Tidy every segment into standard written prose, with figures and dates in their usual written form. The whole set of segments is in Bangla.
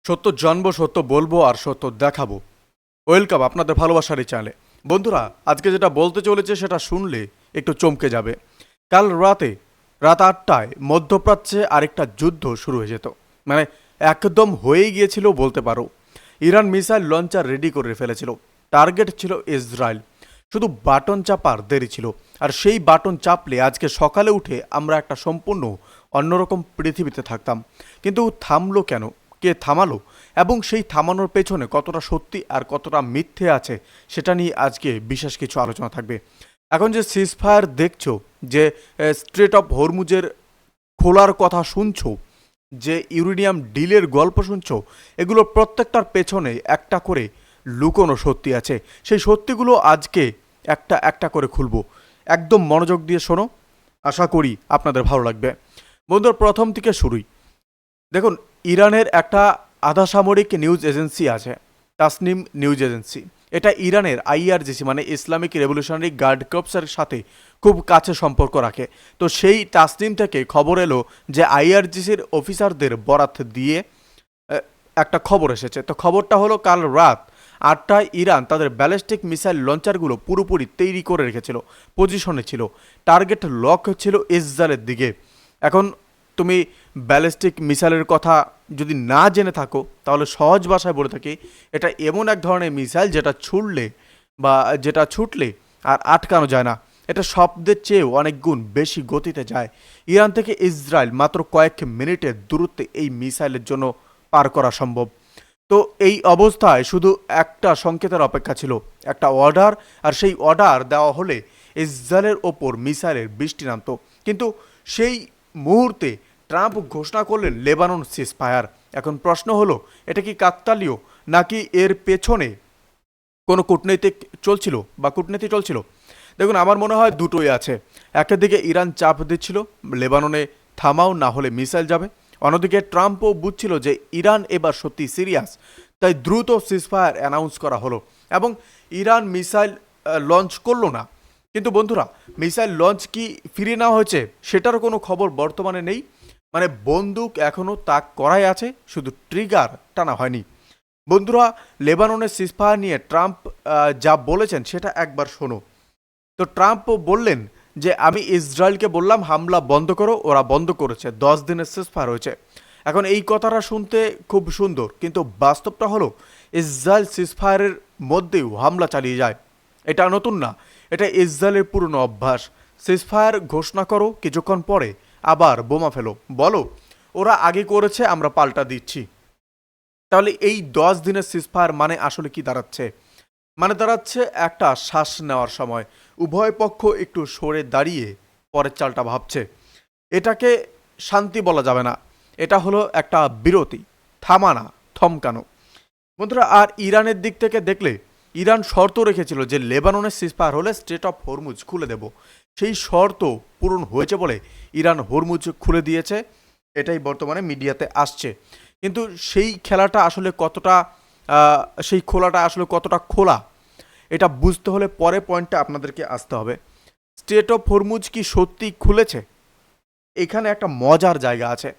সত্য জানবো, সত্য বলবো আর সত্য দেখাবো। ওয়েলকাম আপনাদের ভালোবাসার এই চ্যানেলে। বন্ধুরা, আজকে যেটা বলতে চলেছে সেটা শুনলে একটু চমকে যাবে। কাল রাত 8টায় মধ্যপ্রাচ্যে আরেকটা যুদ্ধ শুরু হয়ে যেত। মানে একদম হয়েই গিয়েছিল বলতে পারো। ইরান মিসাইল লঞ্চার রেডি করে ফেলেছিল। টার্গেট ছিল ইসরায়েল। শুধু বাটন চাপার দেরি ছিল। আর সেই বাটন চাপলে আজকে সকালে উঠে আমরা একটা সম্পূর্ণ অন্যরকম পৃথিবীতে থাকতাম। কিন্তু থামলো কেন? কে থামালো? এবং সেই থামানোর পেছনে কতটা সত্যি আর কতটা মিথ্যে আছে সেটা নিয়ে আজকে বিশেষ কিছু আলোচনা থাকবে। এখন যে সিজফায়ার দেখছো, যে স্ট্রেট অফ হরমুজের খোলার কথা শুনছো, যে ইউরেনিয়াম ডিলের গল্প শুনছো, এগুলো প্রত্যেকটার পেছনে একটা করে লুকোনো সত্যি আছে। সেই সত্যিগুলো আজকে একটা একটা করে খুলবো। একদম মনোযোগ দিয়ে শোনো, আশা করি আপনাদের ভালো লাগবে। বন্ধুরা, প্রথম থেকে শুরুই। দেখুন, ইরানের একটা আধা সামরিক নিউজ এজেন্সি আছে, তাসনিম নিউজ এজেন্সি। এটা ইরানের আইআরজিসি মানে ইসলামিক রেভলিউশনারি গার্ড কর্পসের সাথে খুব কাছে সম্পর্ক রাখে। তো সেই তাসনিম থেকে খবর এলো যে আইআরজিসির অফিসারদের বরাত দিয়ে একটা খবর এসেছে। তো খবরটা হলো কাল রাত 8টায় ইরান তাদের ব্যালিস্টিক মিসাইল লঞ্চারগুলো পুরোপুরি তৈরি করে রেখেছিল, পজিশনে ছিল। টার্গেট লক ছিল ইসরায়েলের দিকে। এখন তুমি ব্যালিস্টিক মিসাইলের কথা যদি না জেনে থাকো, তাহলে সহজ ভাষায় বলে থাকি, এটা এমন এক ধরনের মিসাইল যেটা ছুটলে আর আটকানো যায় না। এটা শব্দের চেয়েও অনেক গুণ বেশি গতিতে যায়। ইরান থেকে ইসরায়েল মাত্র কয়েক মিনিটের দূরত্বে এই মিসাইলের জন্য পার করা সম্ভব। তো এই অবস্থায় শুধু একটা সংকেতের অপেক্ষা ছিল, একটা অর্ডার। আর সেই অর্ডার দেওয়া হলে ইসরায়েলের ওপর মিসাইলের বৃষ্টি নামতো। কিন্তু সেই মুহূর্তে ট্রাম্প ঘোষণা করলেন লেবানন সিজফায়ার। এখন প্রশ্ন হলো, এটা কি কাকতালীয় নাকি এর পেছনে কোনো কূটনীতি চলছিল? দেখুন, আমার মনে হয় দুটোই আছে। একটা দিকে ইরান চাপ দিচ্ছিল লেবাননে, থামাও না হলে মিসাইল যাবে। অন্যদিকে ট্রাম্পও বুঝছিল যে ইরান এবার সত্যি সিরিয়াস, তাই দ্রুত সিজফায়ার অ্যানাউন্স করা হলো এবং ইরান মিসাইল লঞ্চ করলো না। কিন্তু বন্ধুরা, মিসাইল লঞ্চ কি ফিরিয়ে নেওয়া হয়েছে সেটারও কোনো খবর বর্তমানে নেই। মানে বন্দুক এখনও তাক করাই আছে, শুধু ট্রিগার টানা হয়নি। বন্ধুরা, লেবাননের সিজফায়ার নিয়ে ট্রাম্প যা বলেছেন সেটা একবার শোনো। তো ট্রাম্প বললেন যে আমি ইসরায়েলকে বললাম হামলা বন্ধ করো, ওরা বন্ধ করেছে, 10 দিনের সিজফায়ার হয়েছে। এখন এই কথাটা শুনতে খুব সুন্দর, কিন্তু বাস্তবটা হলো ইসরায়েল সিজফায়ারের মধ্যেও হামলা চালিয়ে যায়। এটা নতুন না, এটা ইসরায়েলের পুরনো অভ্যাস। সিজফায়ার ঘোষণা করো, কিছুক্ষণ পরে আবার বোমা ফেলো, বলো ওরা আগে করেছে, আমরা পাল্টা দিচ্ছি। তাহলে এই 10 দিনের সিজফায়ার মানে আসলে কি দাঁড়াচ্ছে? মানে দাঁড়াচ্ছে একটা শ্বাস নেওয়ার সময় উভয় পক্ষ একটু সরে দাঁড়িয়ে পরের চালটা ভাবছে। এটাকে শান্তি বলা যাবে না, এটা হলো একটা বিরতি, থামানা, থমকানো। বন্ধুরা, আর ইরানের দিক থেকে দেখলে, ইরান শর্ত রেখেছিল যে লেবাননের সিজফায়ার হলে স্ট্রেট অফ হরমুজ খুলে দেব। সেই শর্ত পূরণ হয়েছে বলে ইরান হরমুজ খুলে দিয়েছে, এটাই বর্তমানে মিডিয়াতে আসছে। কিন্তু সেই খেলাটা আসলে কতটা সেই খোলাটা আসলে কতটা খোলা, এটা বুঝতে হলে পরে পয়েন্টটা আপনাদেরকে আসতে হবে। স্ট্রেট অফ হরমুজ কি সত্যি খুলেছে? এখানে একটা মজার জায়গা আছে।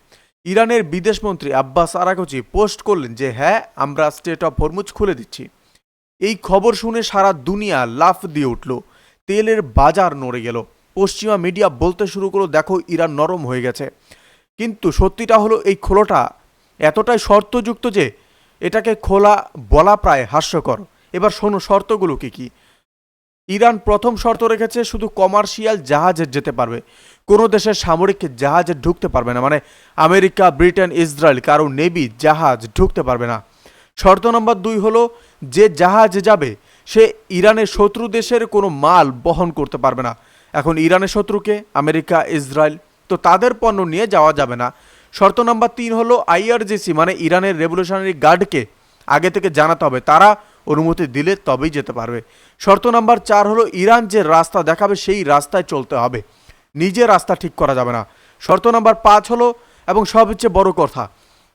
ইরানের বিদেশমন্ত্রী আব্বাস আরাগচি পোস্ট করলেন যে হ্যাঁ, আমরা স্ট্রেট অফ হরমুজ খুলে দিচ্ছি। এই খবর শুনে সারা দুনিয়া লাফ দিয়ে উঠল, তেলের বাজার নড়ে গেল। পশ্চিমা মিডিয়া বলতে শুরু করলো দেখো ইরান নরম হয়ে গেছে। কিন্তু সত্যিটা হলো এই খোলাটা এতটাই শর্তযুক্ত যে এটাকে খোলা বলা প্রায় হাস্যকর। এবার শোনো শর্তগুলো কি কি। ইরান প্রথম শর্ত রেখেছে শুধু কমার্শিয়াল জাহাজে যেতে পারবে, কোনো দেশের সামরিক জাহাজে ঢুকতে পারবে না। মানে আমেরিকা, ব্রিটেন, ইসরায়েল কারো নেভি জাহাজ ঢুকতে পারবে না। শর্ত নম্বর 2 হলো যে জাহাজে যাবে সে ইরানের শত্রু দেশের কোনো মাল বহন করতে পারবে না। এখন ইরানের শত্রুকে আমেরিকা, ইসরায়েল, তো তাদের পণ্য নিয়ে যাওয়া যাবে না। শর্ত নম্বর 3 হলো আইআরজিসি মানে ইরানের রেভলিউশনারি গার্ডকে আগে থেকে জানাতে হবে, তারা অনুমতি দিলে তবেই যেতে পারবে। শর্ত নাম্বার 4 হলো ইরান যে রাস্তা দেখাবে সেই রাস্তায় চলতে হবে, নিজে রাস্তা ঠিক করা যাবে না। শর্ত নাম্বার 5 হলো, এবং সবচেয়ে বড় কথা,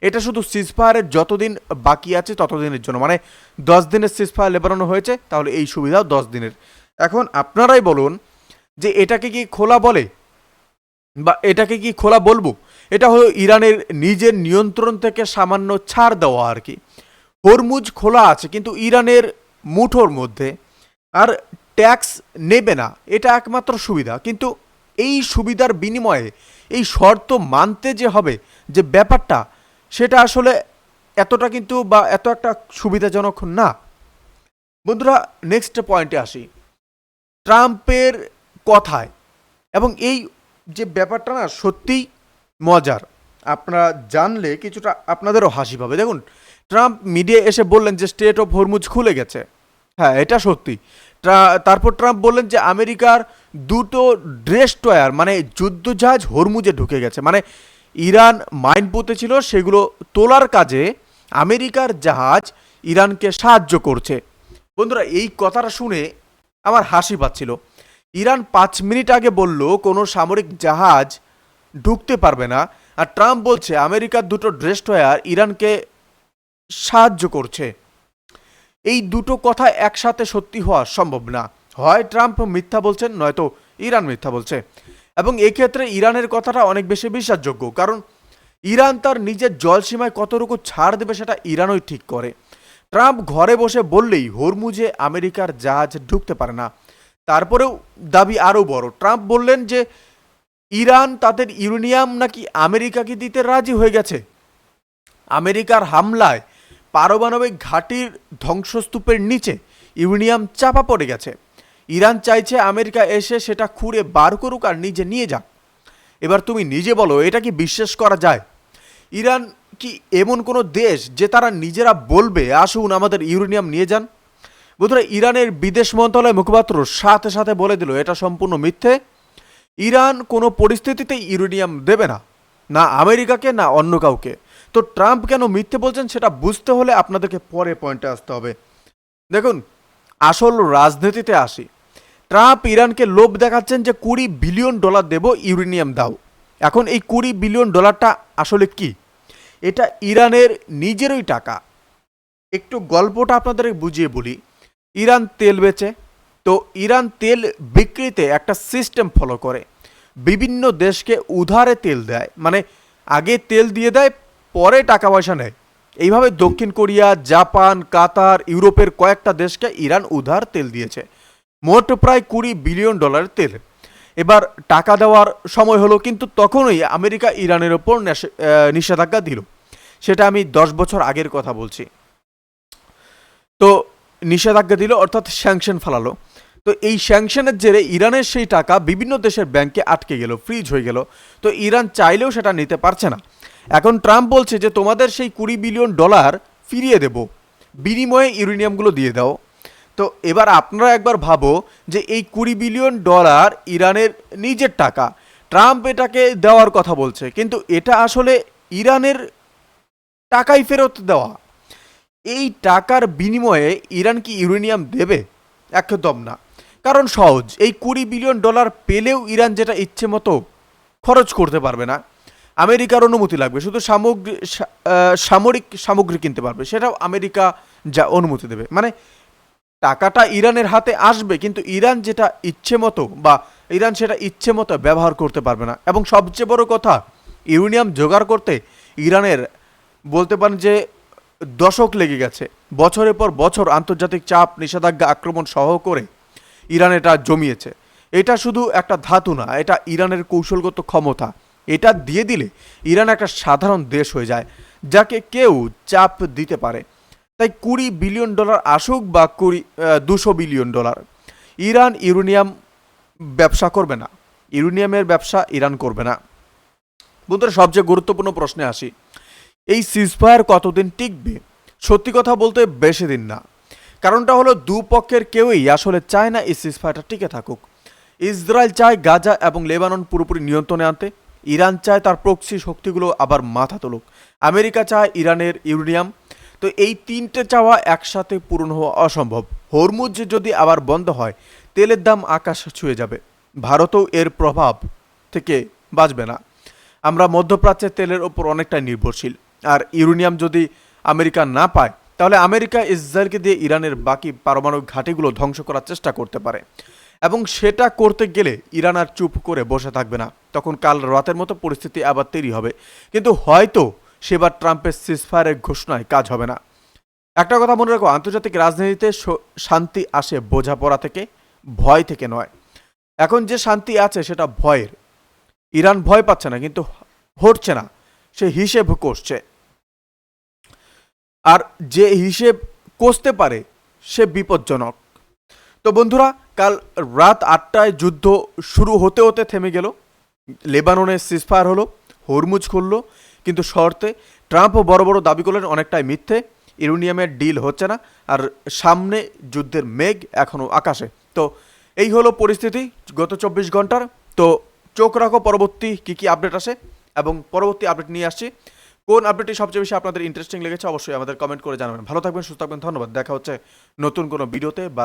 এটা শুধু সিজফায়ারের যতদিন বাকি আছে ততদিনের জন্য। মানে 10 দিনের সিজফায়ার লেবাননে হয়েছে, তাহলে এই সুবিধাও 10 দিনের। এখন আপনারাই বলুন যে এটাকে কি খোলা বলে বা এটাকে কি খোলা বলবো? এটা হলো ইরানের নিজের নিয়ন্ত্রণ থেকে সামান্য ছাড় দেওয়া আর কি। হরমুজ খোলা আছে কিন্তু ইরানের মুঠোর মধ্যে, আর ট্যাক্স নেবে না, এটা একমাত্র সুবিধা। কিন্তু এই সুবিধার বিনিময়ে এই শর্ত মানতে যে হবে, যে ব্যাপারটা, সেটা আসলে এতটা কিন্তু বা এত একটা সুবিধাজনক না। বন্ধুরা, নেক্সট পয়েন্টে আসি, ট্রাম্পের কথায়, এবং এই যে ব্যাপারটা না সত্যিই মজার, আপনারা জানলে কিছুটা আপনাদেরও হাসি পাবে। দেখুন, ট্রাম্প মিডিয়ায় এসে বললেন যে স্টেট অফ হরমুজ খুলে গেছে। হ্যাঁ, এটা সত্যি। তারপর ট্রাম্প বললেন যে আমেরিকার দুটো ডেস্ট্রয়ার মানে যুদ্ধজাহাজ হরমুজে ঢুকে গেছে, মানে ইরান মাইন পুঁতেছিল, সেগুলো তোলার কাজে আমেরিকার জাহাজ ইরানকে সাহায্য করছে। বন্ধুরা, এই কথাটা শুনে আমার হাসি পাচ্ছিল। ইরান 5 মিনিট আগে বলল কোনো সামরিক জাহাজ ঢুকতে পারবে না, আর ট্রাম্প বলছে আমেরিকার দুটো ডেস্ট্রয়ার ইরানকে সাহায্য করছে। এই দুটো কথা একসাথে সত্যি হওয়া সম্ভব না। হয় ট্রাম্প মিথ্যা বলছেন, নয়তো ইরান মিথ্যা বলছে। এবং এক্ষেত্রে ইরানের কথাটা অনেক বেশি বিশ্বাসযোগ্য, কারণ ইরান তার নিজের জলসীমায় কতটুকু ছাড় দেবে সেটা ইরানই ঠিক করে। ট্রাম্প ঘরে বসে বললেই হরমুজে আমেরিকার জাহাজ ঢুকতে পারে না। তারপরেও দাবি আরও বড়। ট্রাম্প বললেন যে ইরান তাদের ইউরেনিয়াম নাকি আমেরিকাকে দিতে রাজি হয়ে গেছে। আমেরিকার হামলায় পারমাণবিক ঘাঁটির ধ্বংসস্তূপের নিচে ইউরেনিয়াম চাপা পড়ে গেছে। ইরান চাইছে আমেরিকা এসে সেটা খুঁড়ে বার করুক আর নিজে নিয়ে যাক। এবার তুমি নিজে বলো, এটা কি বিশ্বাস করা যায়? ইরান কি এমন কোনো দেশ যে তারা নিজেরা বলবে আসুন আমাদের ইউরেনিয়াম নিয়ে যান? বন্ধুরা, ইরানের বিদেশ মন্ত্রণালয় মুখপাত্র সাথে সাথে বলে দিল এটা সম্পূর্ণ মিথ্যে। ইরান কোনো পরিস্থিতিতেই ইউরেনিয়াম দেবে না, না আমেরিকাকে না অন্য কাউকে। তো ট্রাম্প কেন মিথ্যে বলছেন সেটা বুঝতে হলে আপনাদেরকে পরে পয়েন্টে আসতে হবে। দেখুন, আসল রাজনীতিতে আসি। ট্রাম্প ইরানকে লোভ দেখাচ্ছেন যে $20 বিলিয়ন দেব, ইউরেনিয়াম দাও। এখন এই $20 বিলিয়নটা আসলে কি? এটা ইরানের নিজেরই টাকা। একটু গল্পটা আপনাদের বুঝিয়ে বলি। ইরান তেল বেচে, তো ইরান তেল বিক্রিতে একটা সিস্টেম ফলো করে, বিভিন্ন দেশকে উধারে তেল দেয়, মানে আগে তেল দিয়ে দেয়, পরে টাকা পয়সা নেয়। এইভাবে দক্ষিণ কোরিয়া, জাপান, কাতার, ইউরোপের কয়েকটা দেশকে ইরান উধার তেল দিয়েছে, মোট প্রায় $20 বিলিয়ন তেল। এবার টাকা দেওয়ার সময় হলো, কিন্তু তখনই আমেরিকা ইরানের ওপর নিষেধাজ্ঞা দিল। সেটা আমি 10 বছর আগের কথা বলছি। তো নিষেধাজ্ঞা দিল, অর্থাৎ স্যাংশন ফেলালো। তো এই স্যাংশনের জেরে ইরানের সেই টাকা বিভিন্ন দেশের ব্যাংকে আটকে গেল, ফ্রিজ হয়ে গেল। তো ইরান চাইলেও সেটা নিতে পারছে না। এখন ট্রাম্প বলছে যে তোমাদের সেই $20 বিলিয়ন ফিরিয়ে দেব, বিনিময়ে ইউরেনিয়ামগুলো দিয়ে দাও। তো এবার আপনারা একবার ভাবো যে এই $20 বিলিয়ন ইরানের নিজের টাকা, ট্রাম্প এটাকে দেওয়ার কথা বলছে, কিন্তু এটা আসলে ইরানের টাকাই ফেরত দেওয়া। এই টাকার বিনিময়ে ইরান কি ইউরেনিয়াম দেবে? একদম না। কারণ সহজ, এই $20 বিলিয়ন পেলেও ইরান যেটা ইচ্ছে মতো খরচ করতে পারবে না। আমেরিকার অনুমতি লাগবে, শুধু সামরিক সামগ্রী কিনতে পারবে, সেটাও আমেরিকা যা অনুমতি দেবে। মানে টাকাটা ইরানের হাতে আসবে, কিন্তু ইরান যেটা ইচ্ছে মতো বা ইরান সেটা ইচ্ছে মতো ব্যবহার করতে পারবে না। এবং সবচেয়ে বড় কথা, ইউরেনিয়াম জোগাড় করতে ইরানের বলতে পারেন যে দশক লেগে গেছে। বছরের পর বছর আন্তর্জাতিক চাপ, নিষেধাজ্ঞা, আক্রমণ সহ করে ইরান এটা জমিয়েছে। এটা শুধু একটা ধাতু না, এটা ইরানের কৌশলগত ক্ষমতা। এটা দিয়ে দিলে ইরান একটা সাধারণ দেশ হয়ে যায়, যাকে কেউ চাপ দিতে পারে। তাই $20 বিলিয়ন আসুক বা $200 বিলিয়ন, ইরান ইউরেনিয়াম ব্যবসা করবে না, ইউরেনিয়ামের ব্যবসা ইরান করবে না। বন্ধুরা, সবচেয়ে গুরুত্বপূর্ণ প্রশ্নে আসি, এই সিজফায়ার কতদিন টিকবে? সত্যি কথা বলতে বেশি দিন না। কারণটা হলো দুপক্ষের কেউই আসলে চায় না এই সিজফায়ারটা টিকে থাকুক। ইসরায়েল চায় গাজা এবং লেবানন পুরোপুরি নিয়ন্ত্রণে আনতে, ইরান চায় তার প্রক্সি শক্তিগুলো আবার মাথা তুলুক, আমেরিকা চায় ইরানের ইউরেনিয়াম। তো এই তিনটে চাওয়া একসাথে পূরণ হওয়া অসম্ভব। হরমুজ যদি আবার বন্ধ হয়, তেলের দাম আকাশ ছুঁয়ে যাবে। ভারতও এর প্রভাব থেকে বাঁচবে না। আমরা মধ্যপ্রাচ্যের তেলের ওপর অনেকটাই নির্ভরশীল, আর ইউরেনিয়াম যদি আমেরিকা না পায়, তাহলে আমেরিকা ইসরায়েলকে দিয়ে ইরানের বাকি পারমাণবিক ঘাঁটিগুলো ধ্বংস করার চেষ্টা করতে পারে। এবং সেটা করতে গেলে ইরান আর চুপ করে বসে থাকবে না, তখন কাল রাতের মতো পরিস্থিতি আবার তৈরি হবে। কিন্তু হয়তো সেবার ট্রাম্পের সিজফায়ারের ঘোষণায় কাজ হবে না। একটা কথা মনে রাখো, আন্তর্জাতিক রাজনীতিতে শান্তি আসে বোঝাপড়া থেকে, ভয় থেকে নয়। এখন যে শান্তি আছে সেটা ভয়ের। ইরান ভয় পাচ্ছে না, কিন্তু হটছে না, সে হিসেব কষছে। আর যে হিসেব কষতে পারে সে বিপজ্জনক। তো বন্ধুরা, কাল রাত 8টায় যুদ্ধ শুরু হতে হতে থেমে গেল। লেবাননে সিজফায়ার হলো, হরমুজ খুললো, কিন্তু শর্তে ট্রাম্পও বড় বড় দাবি করলেন অনেকটাই মিথ্যে, ইউরেনিয়ামের ডিল হচ্ছে না, আর সামনে যুদ্ধের মেঘ এখনও আকাশে। তো এই হলো পরিস্থিতি গত 24 ঘন্টার। তো চোখ রাখো পরবর্তী কী আপডেট আসে, এবং পরবর্তী আপডেট নিয়ে আসছি। কোন আপডেটটি সবচেয়ে বেশি আপনাদের ইন্টারেস্টিং লেগেছে অবশ্যই আমাদের কমেন্ট করে জানাবেন। ভালো থাকবেন, সুস্থ থাকবেন, ধন্যবাদ। দেখা হচ্ছে নতুন কোনো ভিডিওতে বা